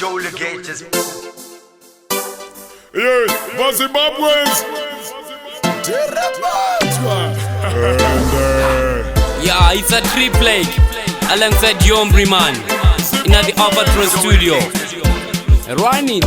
Delegators. Yes, for Zimbabweans. Yeah, it's a triple alongside Yombri man in the Albatron studio. Run it.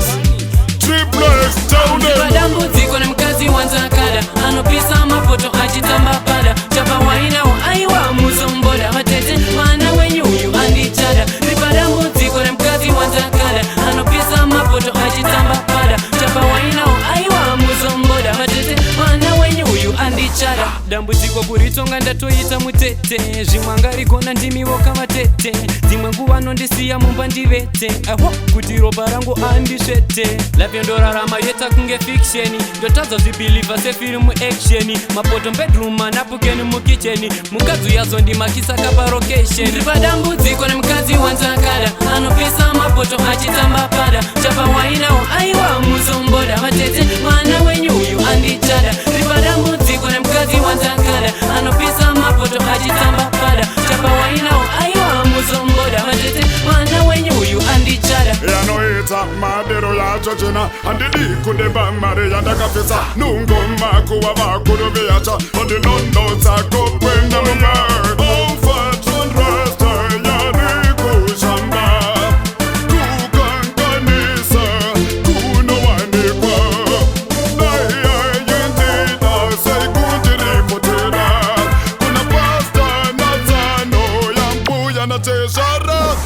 Triple town. Badambu ziko na mkazi wanza kada anopisa mapoto ajitamba pada chapa waina wa aiwa muzomboda watete mana wenyu uyu andichada. Badambu ziko na mkazi wanza kada anopisa mapoto ajitamba pada chapa waina wa aiwa muzomboda watete mana wenyu uyu andichada. Dambu ziko kuritonga ndatoita mutete zvimwangari kona ndimiwo kama tete dzimwe nguva nondisiya mumba ndivete aho kuti ropa rangu andisvete lapyondorarama yeta kunge fiksheni ndotadza zvibhilivha sefirimu actioni mapoto bedroom manapukeni mukicheni mukadzi yazondimakisa kaparokesheni. Ndiri padambudziko nemukadzi wanzakada anopisa mapoto achitamba pada chapa wainawo aiwa muzomboda vatete mwana wenyu uyu andichada. Ndiri padambudziko nemukadzi wanzakada anopisa mapoto achitamba pada chapa wainawo aiwa muzomboda vatete mwana wenyu uyu andichada. Yanoita madero yacho chena andidi kudemba mare yandakapesa nungoma kuwa vakuru viacha ondinondo zako kwenda mumba Comfort resta yari kushamba kukanganisa kunowanikwa daya yendida sekundiripotera kuna pasta na zano ya mbuya na teshara.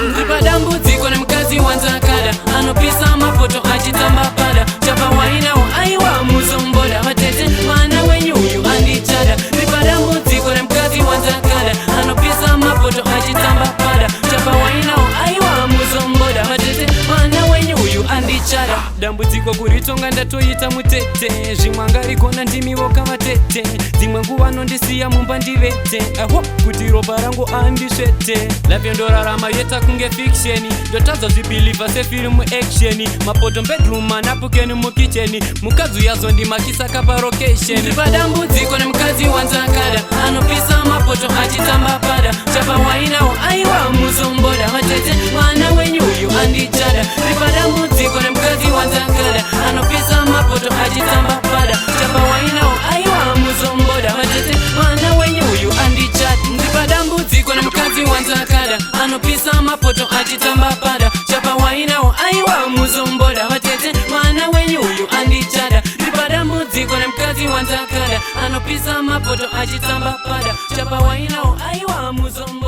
Ndiri padambudziko nemukadzi wanzakada anopisa mapoto achitamba pada chapa wainawo aiwa muzomboda vatete mwana wenyu uyu andichada. Ndiri padambudziko nemukadzi wanzakada anopisa mapoto achitamba pada chapa wainawo aiwa muzomboda vatete mwana wenyu uyu andichada. Dambudziko kuritonga ndatoita mutete zvimwangari kona ndimiwo kama tete dzimwe nguva nondisiya mumba ndivete aho kuti ropa rangu andisvete lapyondorarama yeta kunge fiksheni ndotadza zvibhilivha sefirimu actioni mapoto bedroom manapukeni mukicheni mukadzi yazondimakisa kaparokesheni. Ndiri padambudziko nemukadzi wanzakada anopisa mapoto achitamba pada chapa wainawo aiwa muzomboda vatete mwana wenyu uyu andichada. Ndiri padambudziko nemukadzi wanzakada anopisa mapoto achitamba pada chapa wainawo aiwa muzomboda vatete mwana wenyu uyu andichada. Ndiri padambudziko nemukadzi wanzakada anopisa mapoto achitamba pada chapa wainawo aiwa muzomboda vatete mwana wenyu uyu andichada. Ndiri padambudziko nemukadzi wanzakada anopisa mapoto achitamba pada chapa wainawo aiwa muzomboda